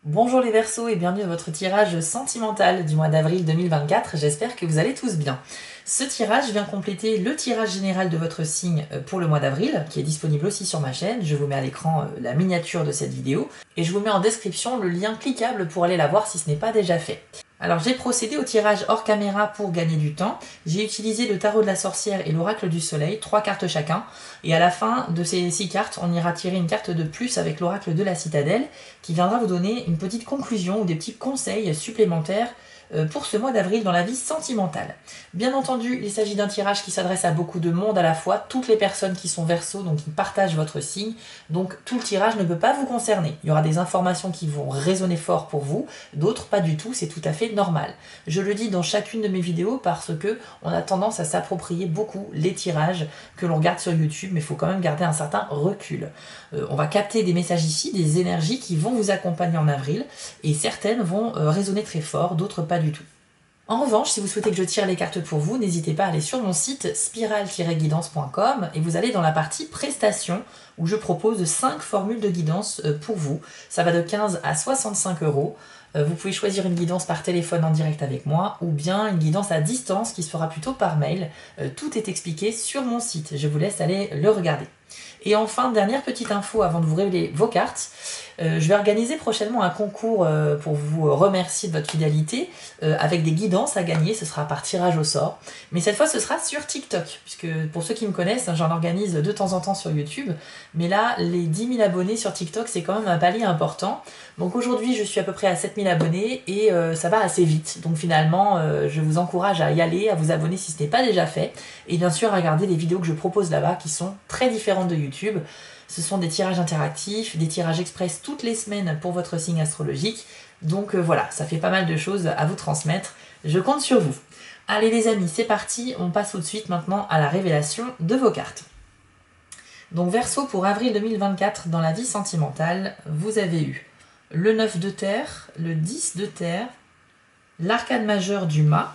Bonjour les Verseaux et bienvenue à votre tirage sentimental du mois d'avril 2024, j'espère que vous allez tous bien. Ce tirage vient compléter le tirage général de votre signe pour le mois d'avril, qui est disponible aussi sur ma chaîne. Je vous mets à l'écran la miniature de cette vidéo et je vous mets en description le lien cliquable pour aller la voir si ce n'est pas déjà fait. Alors j'ai procédé au tirage hors caméra pour gagner du temps. J'ai utilisé le tarot de la sorcière et l'oracle du soleil, 3 cartes chacun. Et à la fin de ces 6 cartes, on ira tirer une carte de plus avec l'oracle de la citadelle qui viendra vous donner une petite conclusion ou des petits conseils supplémentaires pour ce mois d'avril dans la vie sentimentale. Bien entendu, il s'agit d'un tirage qui s'adresse à beaucoup de monde à la fois, toutes les personnes qui sont Verseau, donc qui partagent votre signe, donc tout le tirage ne peut pas vous concerner. Il y aura des informations qui vont résonner fort pour vous, d'autres pas du tout, c'est tout à fait normal. Je le dis dans chacune de mes vidéos parce que on a tendance à s'approprier beaucoup les tirages que l'on regarde sur YouTube, mais il faut quand même garder un certain recul. On va capter des messages ici, des énergies qui vont vous accompagner en avril, et certaines vont résonner très fort, d'autres pas du tout. En revanche, si vous souhaitez que je tire les cartes pour vous, n'hésitez pas à aller sur mon site spiral-guidance.com et vous allez dans la partie prestations où je propose 5 formules de guidance pour vous. Ça va de 15 à 65 euros. Vous pouvez choisir une guidance par téléphone en direct avec moi ou bien une guidance à distance qui sera plutôt par mail. Tout est expliqué sur mon site. Je vous laisse aller le regarder. Et enfin, dernière petite info avant de vous révéler vos cartes, je vais organiser prochainement un concours pour vous remercier de votre fidélité avec des guidances à gagner, ce sera par tirage au sort. Mais cette fois ce sera sur TikTok, puisque pour ceux qui me connaissent, j'en organise de temps en temps sur YouTube. Mais là, les 10 000 abonnés sur TikTok, c'est quand même un palier important. Donc aujourd'hui, je suis à peu près à 7 000 abonnés et ça va assez vite. Donc finalement, je vous encourage à y aller, à vous abonner si ce n'est pas déjà fait. Et bien sûr, à regarder les vidéos que je propose là-bas qui sont très différentes de YouTube. Ce sont des tirages interactifs, des tirages express toutes les semaines pour votre signe astrologique. Donc voilà, ça fait pas mal de choses à vous transmettre. Je compte sur vous. Allez les amis, c'est parti. On passe tout de suite maintenant à la révélation de vos cartes. Donc Verseau, pour avril 2024, dans la vie sentimentale, vous avez eu le 9 de terre, le 10 de terre, l'arcane majeur du mât,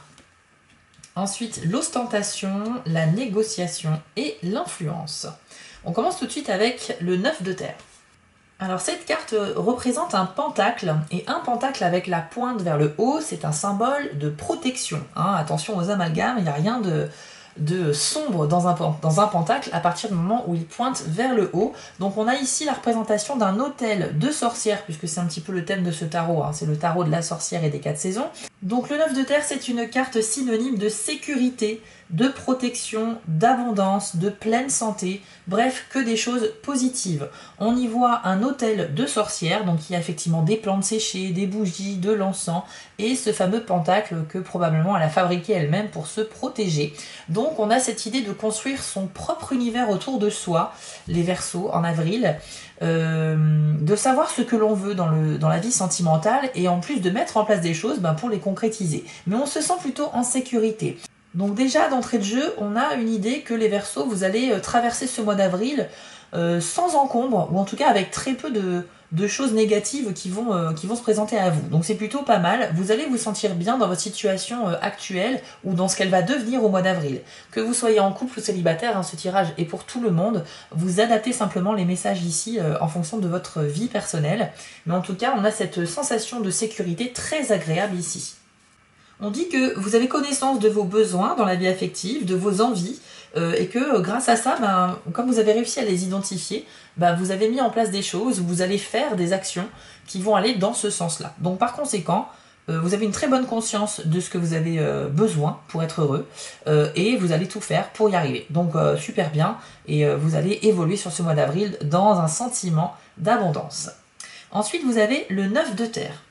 ensuite l'ostentation, la négociation et l'influence. On commence tout de suite avec le 9 de terre. Alors cette carte représente un pentacle, et un pentacle avec la pointe vers le haut, c'est un symbole de protection. Attention aux amalgames, il n'y a rien de sombre dans un pentacle à partir du moment où il pointe vers le haut. Donc on a ici la représentation d'un autel de sorcière, puisque c'est un petit peu le thème de ce tarot, c'est le tarot de la sorcière et des 4 saisons. Donc le 9 de terre, c'est une carte synonyme de sécurité, de protection, d'abondance, de pleine santé, bref, que des choses positives. On y voit un autel de sorcière, donc il y a effectivement des plantes séchées, des bougies, de l'encens, et ce fameux pentacle que probablement elle a fabriqué elle-même pour se protéger. Donc on a cette idée de construire son propre univers autour de soi, les Verseaux en avril, de savoir ce que l'on veut dans la vie sentimentale, et en plus de mettre en place des choses pour les concrétiser. Mais on se sent plutôt en sécurité. Donc déjà d'entrée de jeu, on a une idée que les Verseaux, vous allez traverser ce mois d'avril sans encombre, ou en tout cas avec très peu de choses négatives qui vont se présenter à vous. Donc c'est plutôt pas mal, vous allez vous sentir bien dans votre situation actuelle, ou dans ce qu'elle va devenir au mois d'avril. Que vous soyez en couple ou célibataire, ce tirage est pour tout le monde, vous adaptez simplement les messages ici en fonction de votre vie personnelle, mais en tout cas on a cette sensation de sécurité très agréable ici. On dit que vous avez connaissance de vos besoins dans la vie affective, de vos envies, et que grâce à ça, comme vous avez réussi à les identifier, vous avez mis en place des choses, vous allez faire des actions qui vont aller dans ce sens-là. Donc par conséquent, vous avez une très bonne conscience de ce que vous avez besoin pour être heureux, et vous allez tout faire pour y arriver. Donc super bien, et vous allez évoluer sur ce mois d'avril dans un sentiment d'abondance. Ensuite, vous avez le 9 de terre.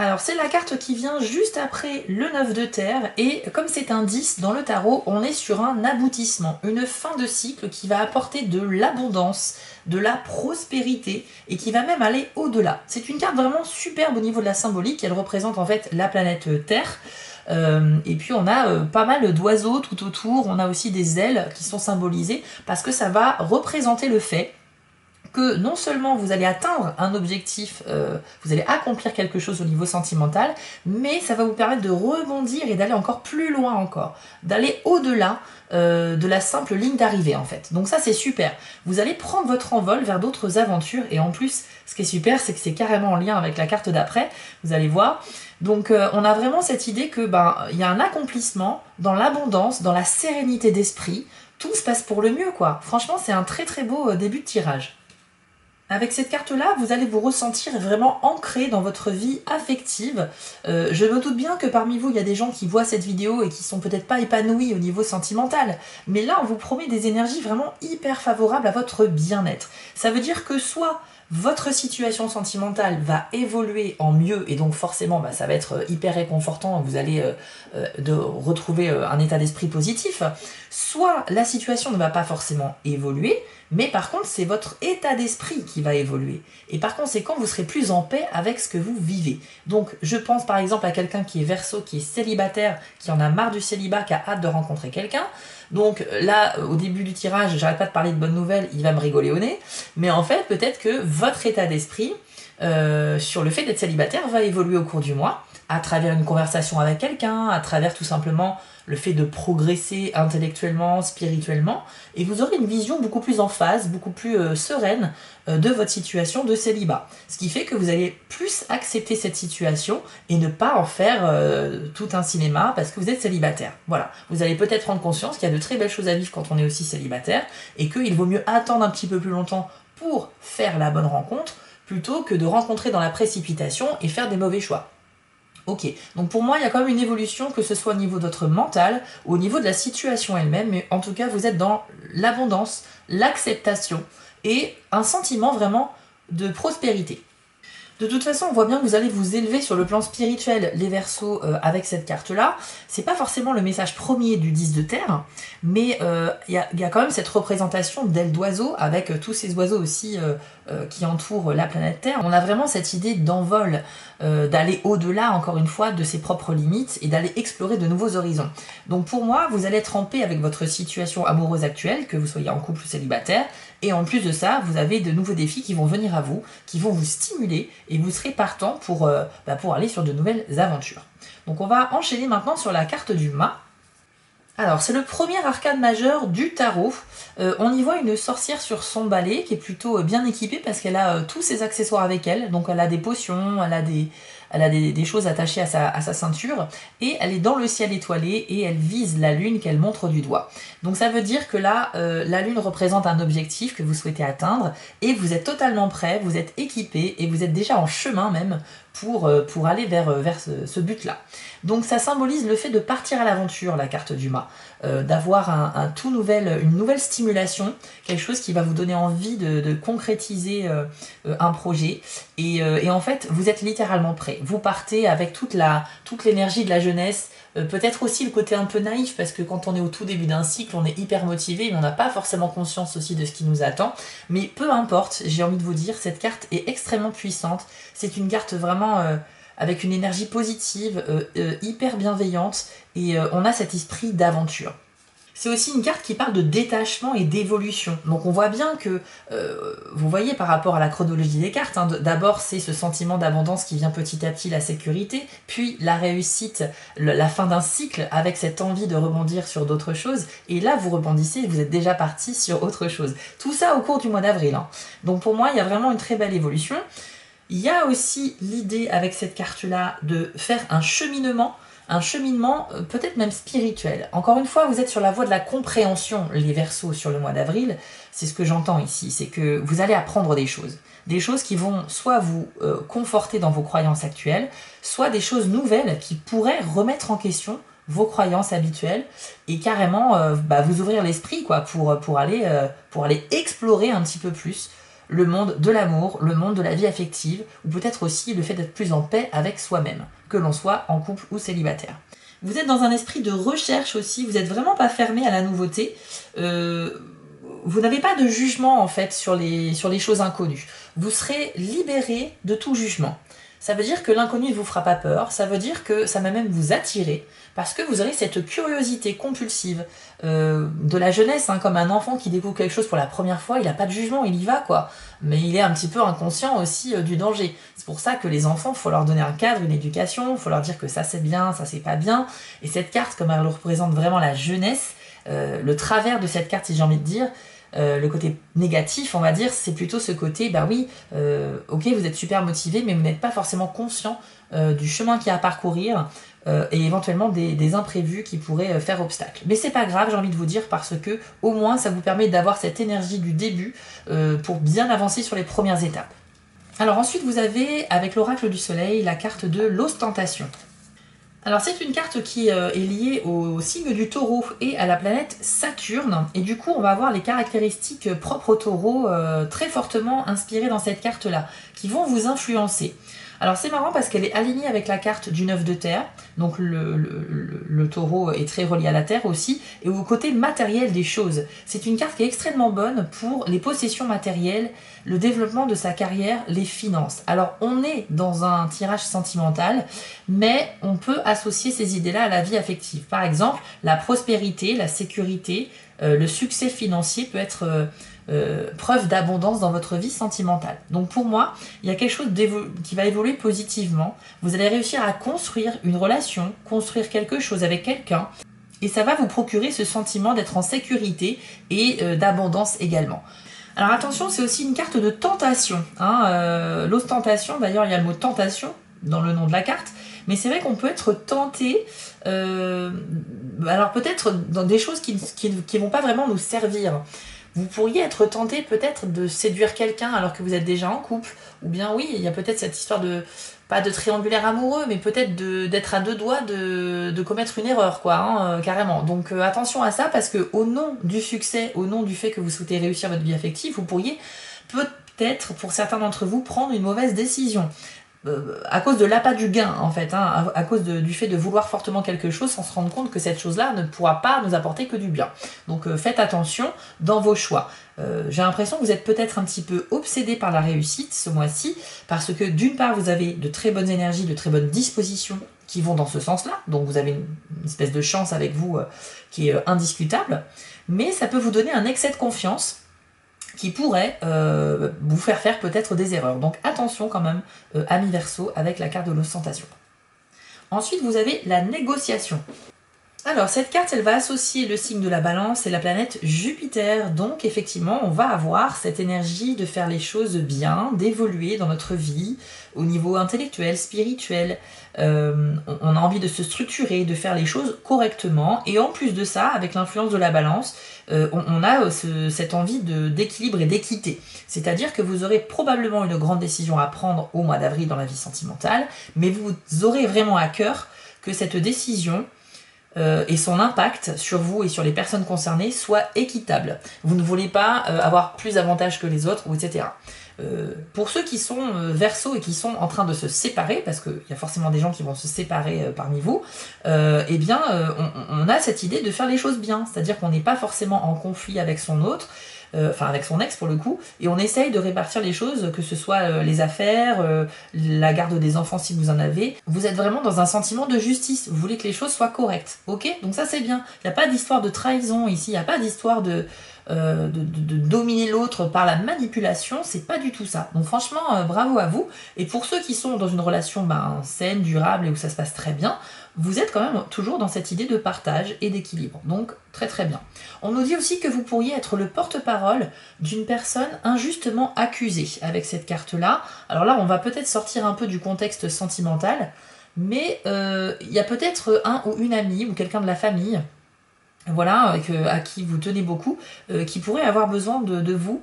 Alors c'est la carte qui vient juste après le 9 de terre, et comme c'est un 10 dans le tarot, on est sur un aboutissement, une fin de cycle qui va apporter de l'abondance, de la prospérité, et qui va même aller au-delà. C'est une carte vraiment superbe au niveau de la symbolique, elle représente en fait la planète Terre, et puis on a pas mal d'oiseaux tout autour, on a aussi des ailes qui sont symbolisées, parce que ça va représenter le fait que non seulement vous allez atteindre un objectif, vous allez accomplir quelque chose au niveau sentimental, mais ça va vous permettre de rebondir et d'aller encore plus loin encore, d'aller au-delà de la simple ligne d'arrivée en fait. Donc ça c'est super. Vous allez prendre votre envol vers d'autres aventures et en plus ce qui est super c'est que c'est carrément en lien avec la carte d'après, vous allez voir. Donc on a vraiment cette idée que il y a un accomplissement dans l'abondance, dans la sérénité d'esprit, tout se passe pour le mieux quoi. Franchement c'est un très très beau début de tirage. Avec cette carte-là, vous allez vous ressentir vraiment ancré dans votre vie affective. Je me doute bien que parmi vous, il y a des gens qui voient cette vidéo et qui sont peut-être pas épanouis au niveau sentimental. Mais là, on vous promet des énergies vraiment hyper favorables à votre bien-être. Ça veut dire que soit votre situation sentimentale va évoluer en mieux et donc forcément ça va être hyper réconfortant, vous allez retrouver un état d'esprit positif, soit la situation ne va pas forcément évoluer, mais par contre c'est votre état d'esprit qui va évoluer et par conséquent vous serez plus en paix avec ce que vous vivez. Donc je pense par exemple à quelqu'un qui est Verseau, qui est célibataire, qui en a marre du célibat, qui a hâte de rencontrer quelqu'un. Donc là, au début du tirage, j'arrête pas de parler de bonnes nouvelles, il va me rigoler au nez. Mais en fait, peut-être que votre état d'esprit sur le fait d'être célibataire va évoluer au cours du mois, à travers une conversation avec quelqu'un, à travers tout simplement le fait de progresser intellectuellement, spirituellement, et vous aurez une vision beaucoup plus en phase, beaucoup plus sereine de votre situation de célibat. Ce qui fait que vous allez plus accepter cette situation et ne pas en faire tout un cinéma parce que vous êtes célibataire. Voilà, vous allez peut-être prendre conscience qu'il y a de très belles choses à vivre quand on est aussi célibataire et qu'il vaut mieux attendre un petit peu plus longtemps pour faire la bonne rencontre plutôt que de rencontrer dans la précipitation et faire des mauvais choix. Ok, donc pour moi, il y a quand même une évolution, que ce soit au niveau de votre mental ou au niveau de la situation elle-même, mais en tout cas, vous êtes dans l'abondance, l'acceptation et un sentiment vraiment de prospérité. De toute façon, on voit bien que vous allez vous élever sur le plan spirituel, les Verseaux, avec cette carte-là. C'est pas forcément le message premier du 10 de terre, mais il y a quand même cette représentation d'ailes d'oiseaux, avec tous ces oiseaux aussi qui entourent la planète Terre. On a vraiment cette idée d'envol, d'aller au-delà, encore une fois, de ses propres limites et d'aller explorer de nouveaux horizons. Donc pour moi, vous allez être en paix avec votre situation amoureuse actuelle, que vous soyez en couple ou célibataire, et en plus de ça, vous avez de nouveaux défis qui vont venir à vous, qui vont vous stimuler, et vous serez partant pour aller sur de nouvelles aventures. Donc on va enchaîner maintenant sur la carte du mât. Alors, c'est le premier arcane majeur du tarot. On y voit une sorcière sur son balai qui est plutôt bien équipée parce qu'elle a tous ses accessoires avec elle. Donc, elle a des potions, elle a des choses attachées à sa ceinture. Et elle est dans le ciel étoilé et elle vise la lune qu'elle montre du doigt. Donc, ça veut dire que là, la lune représente un objectif que vous souhaitez atteindre et vous êtes totalement prêt, vous êtes équipé et vous êtes déjà en chemin même pour aller vers ce but-là. Donc ça symbolise le fait de partir à l'aventure, la carte du mât, d'avoir une nouvelle stimulation, quelque chose qui va vous donner envie de concrétiser un projet. Et en fait, vous êtes littéralement prêt. Vous partez avec toute l'énergie de la jeunesse, peut-être aussi le côté un peu naïf, parce que quand on est au tout début d'un cycle, on est hyper motivé, mais on n'a pas forcément conscience aussi de ce qui nous attend. Mais peu importe, j'ai envie de vous dire, cette carte est extrêmement puissante. C'est une carte vraiment avec une énergie positive, hyper bienveillante, et on a cet esprit d'aventure. C'est aussi une carte qui parle de détachement et d'évolution. Donc on voit bien que, vous voyez par rapport à la chronologie des cartes, hein, d'abord c'est ce sentiment d'abondance qui vient petit à petit, la sécurité, puis la réussite, la fin d'un cycle avec cette envie de rebondir sur d'autres choses, et là vous rebondissez et vous êtes déjà parti sur autre chose. Tout ça au cours du mois d'avril. Hein. Donc pour moi il y a vraiment une très belle évolution. Il y a aussi l'idée avec cette carte-là de faire un cheminement peut-être même spirituel. Encore une fois, vous êtes sur la voie de la compréhension, les Verseaux, sur le mois d'avril. C'est ce que j'entends ici, c'est que vous allez apprendre des choses qui vont soit vous conforter dans vos croyances actuelles, soit des choses nouvelles qui pourraient remettre en question vos croyances habituelles et carrément vous ouvrir l'esprit quoi, pour aller explorer un petit peu plus le monde de l'amour, le monde de la vie affective, ou peut-être aussi le fait d'être plus en paix avec soi-même, que l'on soit en couple ou célibataire. Vous êtes dans un esprit de recherche aussi, vous n'êtes vraiment pas fermé à la nouveauté, vous n'avez pas de jugement en fait sur les choses inconnues. Vous serez libéré de tout jugement. Ça veut dire que l'inconnu ne vous fera pas peur, ça veut dire que ça va même vous attirer, parce que vous aurez cette curiosité compulsive de la jeunesse, hein, comme un enfant qui découvre quelque chose pour la première fois, il n'a pas de jugement, il y va quoi. Mais il est un petit peu inconscient aussi du danger. C'est pour ça que les enfants, il faut leur donner un cadre, une éducation, il faut leur dire que ça c'est bien, ça c'est pas bien. Et cette carte, comme elle représente vraiment la jeunesse, le travers de cette carte, si j'ai envie de dire, le côté négatif, on va dire, c'est plutôt ce côté, bah oui, ok, vous êtes super motivé, mais vous n'êtes pas forcément conscient du chemin qu'il y a à parcourir et éventuellement des imprévus qui pourraient faire obstacle. Mais c'est pas grave, j'ai envie de vous dire, parce que au moins ça vous permet d'avoir cette énergie du début pour bien avancer sur les premières étapes. Alors ensuite, vous avez, avec l'oracle du soleil, la carte de l'ostentation. Alors c'est une carte qui est liée au signe du taureau et à la planète Saturne, et du coup on va avoir les caractéristiques propres au taureau très fortement inspirées dans cette carte-là, qui vont vous influencer. Alors c'est marrant parce qu'elle est alignée avec la carte du 9 de terre, donc le taureau est très relié à la terre aussi, et au côté matériel des choses. C'est une carte qui est extrêmement bonne pour les possessions matérielles, le développement de sa carrière, les finances. Alors on est dans un tirage sentimental, mais on peut associer ces idées-là à la vie affective. Par exemple, la prospérité, la sécurité, le succès financier peut être preuve d'abondance dans votre vie sentimentale. Donc pour moi, il y a quelque chose qui va évoluer positivement. Vous allez réussir à construire une relation, construire quelque chose avec quelqu'un, et ça va vous procurer ce sentiment d'être en sécurité et d'abondance également. Alors attention, c'est aussi une carte de tentation, hein. L'ostentation, d'ailleurs il y a le mot tentation dans le nom de la carte, mais c'est vrai qu'on peut être tenté, alors peut-être dans des choses qui vont pas vraiment nous servir. Vous pourriez être tenté peut-être de séduire quelqu'un alors que vous êtes déjà en couple, ou bien oui, il y a peut-être cette histoire de, pas de triangulaire amoureux, mais peut-être d'être à deux doigts de commettre une erreur, quoi, hein, carrément. Donc attention à ça, parce que au nom du succès, au nom du fait que vous souhaitez réussir votre vie affective, vous pourriez peut-être, pour certains d'entre vous, prendre une mauvaise décision. À cause de l'appât du gain en fait, hein, à cause du fait de vouloir fortement quelque chose sans se rendre compte que cette chose-là ne pourra pas nous apporter que du bien. Donc faites attention dans vos choix. J'ai l'impression que vous êtes peut-être un petit peu obsédé par la réussite ce mois-ci, parce que d'une part vous avez de très bonnes énergies, de très bonnes dispositions qui vont dans ce sens-là, donc vous avez une espèce de chance avec vous qui est indiscutable, mais ça peut vous donner un excès de confiance qui pourrait vous faire peut-être des erreurs. Donc attention quand même, amis Verseau, avec la carte de l'ostentation. Ensuite, vous avez la négociation. Alors, cette carte, elle va associer le signe de la balance et la planète Jupiter. Donc, effectivement, on va avoir cette énergie de faire les choses bien, d'évoluer dans notre vie, au niveau intellectuel, spirituel. On a envie de se structurer, de faire les choses correctement. Et en plus de ça, avec l'influence de la balance, on a cette envie d'équilibre et d'équité. C'est-à-dire que vous aurez probablement une grande décision à prendre au mois d'avril dans la vie sentimentale, mais vous aurez vraiment à cœur que cette décision et son impact sur vous et sur les personnes concernées soit équitable. Vous ne voulez pas avoir plus d'avantages que les autres, etc. Pour ceux qui sont Verseau et qui sont en train de se séparer, parce qu'il y a forcément des gens qui vont se séparer parmi vous, eh bien on a cette idée de faire les choses bien, c'est-à-dire qu'on n'est pas forcément en conflit avec son autre, enfin avec son ex pour le coup, et on essaye de répartir les choses, que ce soit les affaires, la garde des enfants si vous en avez. Vous êtes vraiment dans un sentiment de justice, vous voulez que les choses soient correctes, ok? Donc ça c'est bien, il n'y a pas d'histoire de trahison ici, il n'y a pas d'histoire de dominer l'autre par la manipulation, c'est pas du tout ça. Donc franchement, bravo à vous. Et pour ceux qui sont dans une relation saine, durable et où ça se passe très bien, vous êtes quand même toujours dans cette idée de partage et d'équilibre. Donc très très bien. On nous dit aussi que vous pourriez être le porte-parole d'une personne injustement accusée avec cette carte-là. Alors là, on va peut-être sortir un peu du contexte sentimental, mais il y a peut-être un ou une amie ou quelqu'un de la famille, voilà, à qui vous tenez beaucoup, qui pourrait avoir besoin de vous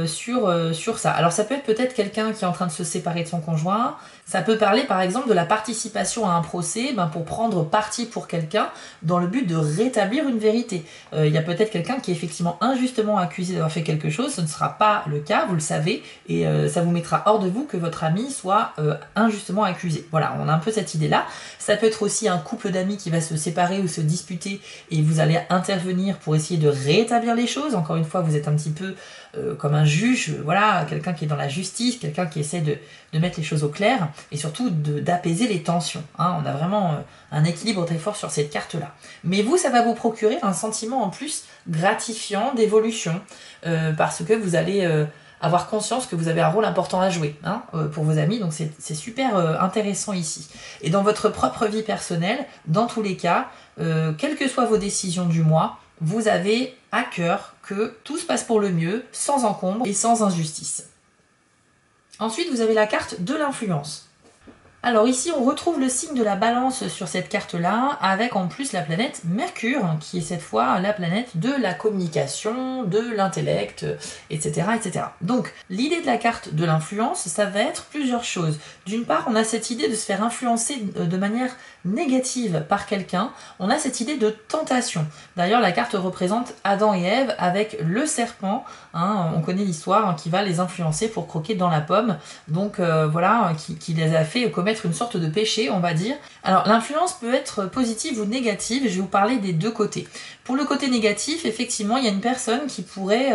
sur ça. Alors ça peut être peut-être quelqu'un qui est en train de se séparer de son conjoint, ça peut parler par exemple de la participation à un procès pour prendre parti pour quelqu'un dans le but de rétablir une vérité. Il y a peut-être quelqu'un qui est effectivement injustement accusé d'avoir fait quelque chose, ce ne sera pas le cas, vous le savez, et ça vous mettra hors de vous que votre ami soit injustement accusé. Voilà, on a un peu cette idée-là. Ça peut être aussi un couple d'amis qui va se séparer ou se disputer et vous allez intervenir pour essayer de rétablir les choses. Encore une fois, vous êtes un petit peu comme comme un juge, voilà, quelqu'un qui est dans la justice, quelqu'un qui essaie de mettre les choses au clair et surtout d'apaiser les tensions. Hein. On a vraiment un équilibre très fort sur cette carte-là. Mais vous, ça va vous procurer un sentiment en plus gratifiant d'évolution parce que vous allez avoir conscience que vous avez un rôle important à jouer hein, pour vos amis, donc c'est super intéressant ici. Et dans votre propre vie personnelle, dans tous les cas, quelles que soient vos décisions du mois, vous avez à cœur que tout se passe pour le mieux, sans encombre et sans injustice. Ensuite, vous avez la carte de l'influence. Alors ici, on retrouve le signe de la balance sur cette carte-là, avec en plus la planète Mercure, qui est cette fois la planète de la communication, de l'intellect, etc., etc. Donc, l'idée de la carte de l'influence, ça va être plusieurs choses. D'une part, on a cette idée de se faire influencer de manière négative par quelqu'un, on a cette idée de tentation. D'ailleurs, la carte représente Adam et Ève avec le serpent, hein, on connaît l'histoire, hein, qui va les influencer pour croquer dans la pomme, donc voilà, qui les a fait commettre une sorte de péché, on va dire. Alors, l'influence peut être positive ou négative, je vais vous parler des deux côtés. Pour le côté négatif, effectivement, il y a une personne qui pourrait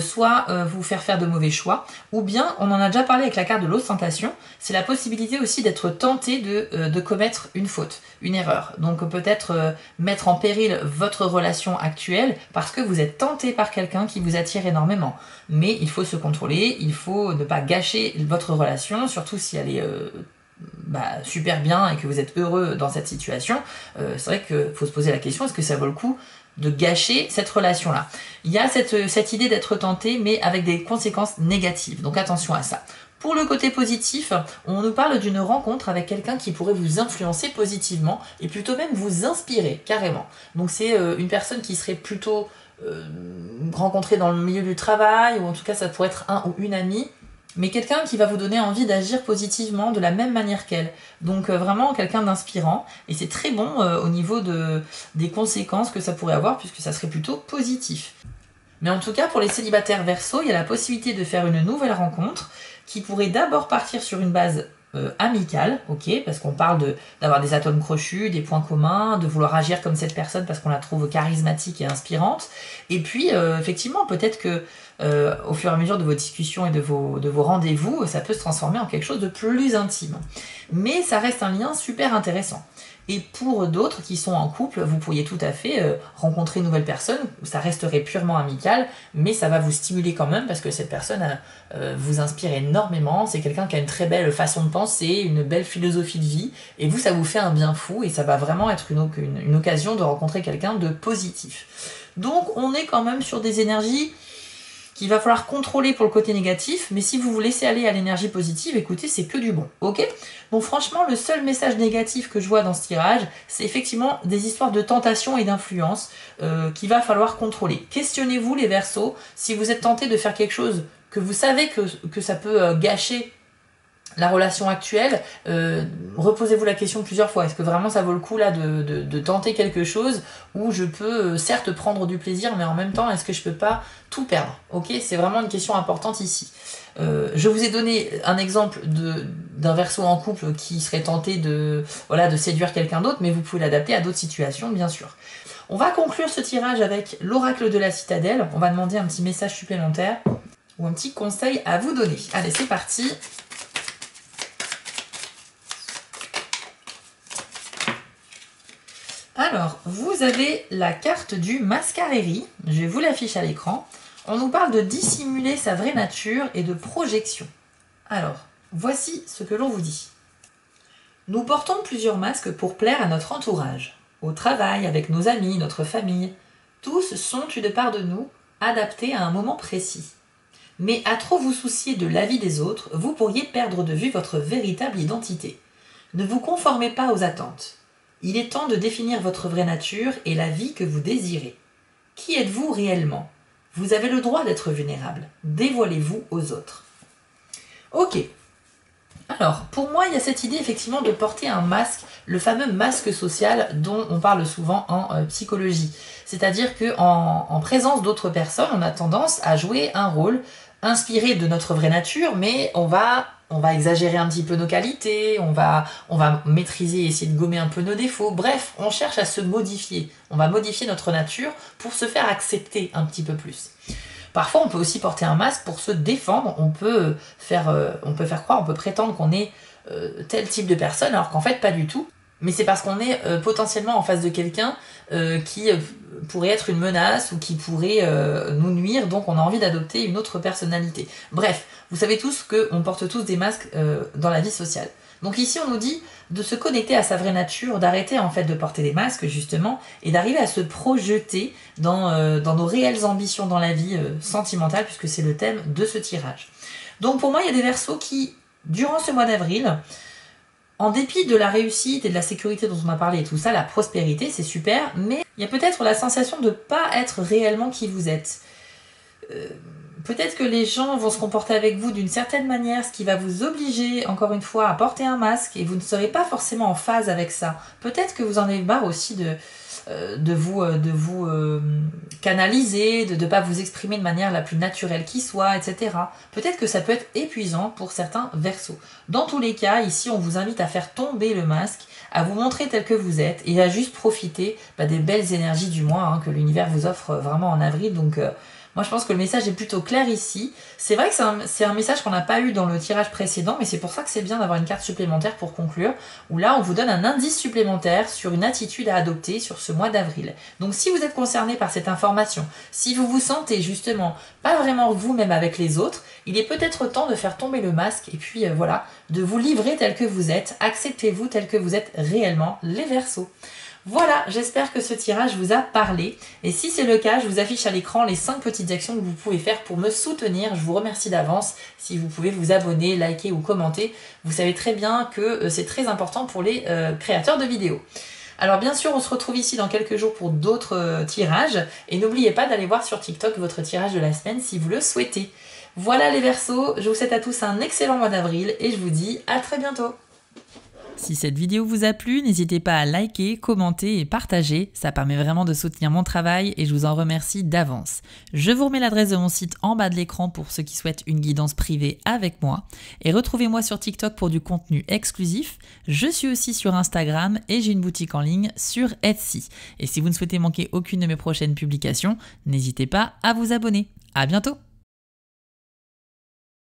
soit vous faire de mauvais choix, ou bien, on en a déjà parlé avec la carte de l'ostentation, c'est la possibilité aussi d'être tenté de commettre une faute, une erreur. Donc peut-être mettre en péril votre relation actuelle parce que vous êtes tenté par quelqu'un qui vous attire énormément. Mais il faut se contrôler, il faut ne pas gâcher votre relation, surtout si elle est super bien et que vous êtes heureux dans cette situation. C'est vrai qu'il faut se poser la question, est-ce que ça vaut le coup de gâcher cette relation-là? Il y a cette idée d'être tenté, mais avec des conséquences négatives. Donc attention à ça. Pour le côté positif, on nous parle d'une rencontre avec quelqu'un qui pourrait vous influencer positivement et plutôt même vous inspirer carrément. Donc c'est une personne qui serait plutôt rencontrée dans le milieu du travail, ou en tout cas ça pourrait être un ou une amie, mais quelqu'un qui va vous donner envie d'agir positivement de la même manière qu'elle. Donc vraiment quelqu'un d'inspirant, et c'est très bon au niveau des conséquences que ça pourrait avoir, puisque ça serait plutôt positif. Mais en tout cas, pour les célibataires Verseau, il y a la possibilité de faire une nouvelle rencontre qui pourrait d'abord partir sur une base amicale, ok, parce qu'on parle d'avoir des atomes crochus, des points communs, de vouloir agir comme cette personne parce qu'on la trouve charismatique et inspirante. Et puis, effectivement, peut-être que au fur et à mesure de vos discussions et de vos rendez-vous, ça peut se transformer en quelque chose de plus intime. Mais ça reste un lien super intéressant. Et pour d'autres qui sont en couple, vous pourriez tout à fait rencontrer une nouvelle personne, ça resterait purement amical, mais ça va vous stimuler quand même parce que cette personne vous inspire énormément, c'est quelqu'un qui a une très belle façon de penser, une belle philosophie de vie, et vous, ça vous fait un bien fou, et ça va vraiment être une occasion de rencontrer quelqu'un de positif. Donc on est quand même sur des énergies qu'il va falloir contrôler pour le côté négatif, mais si vous vous laissez aller à l'énergie positive, écoutez, c'est que du bon, ok? Bon, franchement, le seul message négatif que je vois dans ce tirage, c'est effectivement des histoires de tentation et d'influence qu'il va falloir contrôler. Questionnez-vous les Verseaux, si vous êtes tenté de faire quelque chose que vous savez que ça peut gâcher la relation actuelle, reposez-vous la question plusieurs fois. Est-ce que vraiment ça vaut le coup là de tenter quelque chose où je peux certes prendre du plaisir, mais en même temps, est-ce que je peux pas tout perdre? Ok, c'est vraiment une question importante ici. Je vous ai donné un exemple d'un Verseau en couple qui serait tenté de séduire quelqu'un d'autre, mais vous pouvez l'adapter à d'autres situations, bien sûr. On va conclure ce tirage avec l'oracle de la citadelle. On va demander un petit message supplémentaire ou un petit conseil à vous donner. Allez, c'est parti. Alors, vous avez la carte du Mascareri, je vais vous l'afficher à l'écran. On nous parle de dissimuler sa vraie nature et de projection. Alors, voici ce que l'on vous dit. Nous portons plusieurs masques pour plaire à notre entourage. Au travail, avec nos amis, notre famille. Tous sont une part de nous, adaptés à un moment précis. Mais à trop vous soucier de l'avis des autres, vous pourriez perdre de vue votre véritable identité. Ne vous conformez pas aux attentes. Il est temps de définir votre vraie nature et la vie que vous désirez. Qui êtes-vous réellement? Vous avez le droit d'être vulnérable. Dévoilez-vous aux autres. Ok. Alors, pour moi, il y a cette idée effectivement de porter un masque, le fameux masque social dont on parle souvent en psychologie. C'est-à-dire qu'en présence d'autres personnes, on a tendance à jouer un rôle inspiré de notre vraie nature, mais on va exagérer un petit peu nos qualités, on va maîtriser et essayer de gommer un peu nos défauts. Bref, on cherche à se modifier. On va modifier notre nature pour se faire accepter un petit peu plus. Parfois, on peut aussi porter un masque pour se défendre. On peut croire, on peut prétendre qu'on est tel type de personne, alors qu'en fait, pas du tout. Mais c'est parce qu'on est potentiellement en face de quelqu'un qui pourrait être une menace ou qui pourrait nous nuire, donc on a envie d'adopter une autre personnalité. Bref, vous savez tous qu'on porte tous des masques dans la vie sociale. Donc ici, on nous dit de se connecter à sa vraie nature, d'arrêter en fait de porter des masques justement, et d'arriver à se projeter dans nos réelles ambitions dans la vie sentimentale, puisque c'est le thème de ce tirage. Donc pour moi, il y a des Verseaux qui, durant ce mois d'avril, en dépit de la réussite et de la sécurité dont on a parlé et tout ça, la prospérité, c'est super, mais il y a peut-être la sensation de ne pas être réellement qui vous êtes. Peut-être que les gens vont se comporter avec vous d'une certaine manière, ce qui va vous obliger, encore une fois, à porter un masque, et vous ne serez pas forcément en phase avec ça. Peut-être que vous en avez marre aussi de vous canaliser, de ne pas vous exprimer de manière la plus naturelle qui soit, etc. Peut-être que ça peut être épuisant pour certains Verseaux. Dans tous les cas, ici, on vous invite à faire tomber le masque, à vous montrer tel que vous êtes, et à juste profiter des belles énergies du mois que l'univers vous offre vraiment en avril. Donc, moi, je pense que le message est plutôt clair ici. C'est vrai que c'est un message qu'on n'a pas eu dans le tirage précédent, mais c'est pour ça que c'est bien d'avoir une carte supplémentaire pour conclure, où là, on vous donne un indice supplémentaire sur une attitude à adopter sur ce mois d'avril. Donc, si vous êtes concerné par cette information, si vous vous sentez justement pas vraiment vous-même avec les autres, il est peut-être temps de faire tomber le masque et puis voilà, de vous livrer tel que vous êtes. Acceptez-vous tel que vous êtes réellement, les Verseaux. Voilà, j'espère que ce tirage vous a parlé. Et si c'est le cas, je vous affiche à l'écran les 5 petites actions que vous pouvez faire pour me soutenir. Je vous remercie d'avance. Si vous pouvez vous abonner, liker ou commenter, vous savez très bien que c'est très important pour les créateurs de vidéos. Alors bien sûr, on se retrouve ici dans quelques jours pour d'autres tirages. Et n'oubliez pas d'aller voir sur TikTok votre tirage de la semaine si vous le souhaitez. Voilà les Verseaux, je vous souhaite à tous un excellent mois d'avril et je vous dis à très bientôt. Si cette vidéo vous a plu, n'hésitez pas à liker, commenter et partager, ça permet vraiment de soutenir mon travail et je vous en remercie d'avance. Je vous remets l'adresse de mon site en bas de l'écran pour ceux qui souhaitent une guidance privée avec moi et retrouvez-moi sur TikTok pour du contenu exclusif. Je suis aussi sur Instagram et j'ai une boutique en ligne sur Etsy. Et si vous ne souhaitez manquer aucune de mes prochaines publications, n'hésitez pas à vous abonner. À bientôt!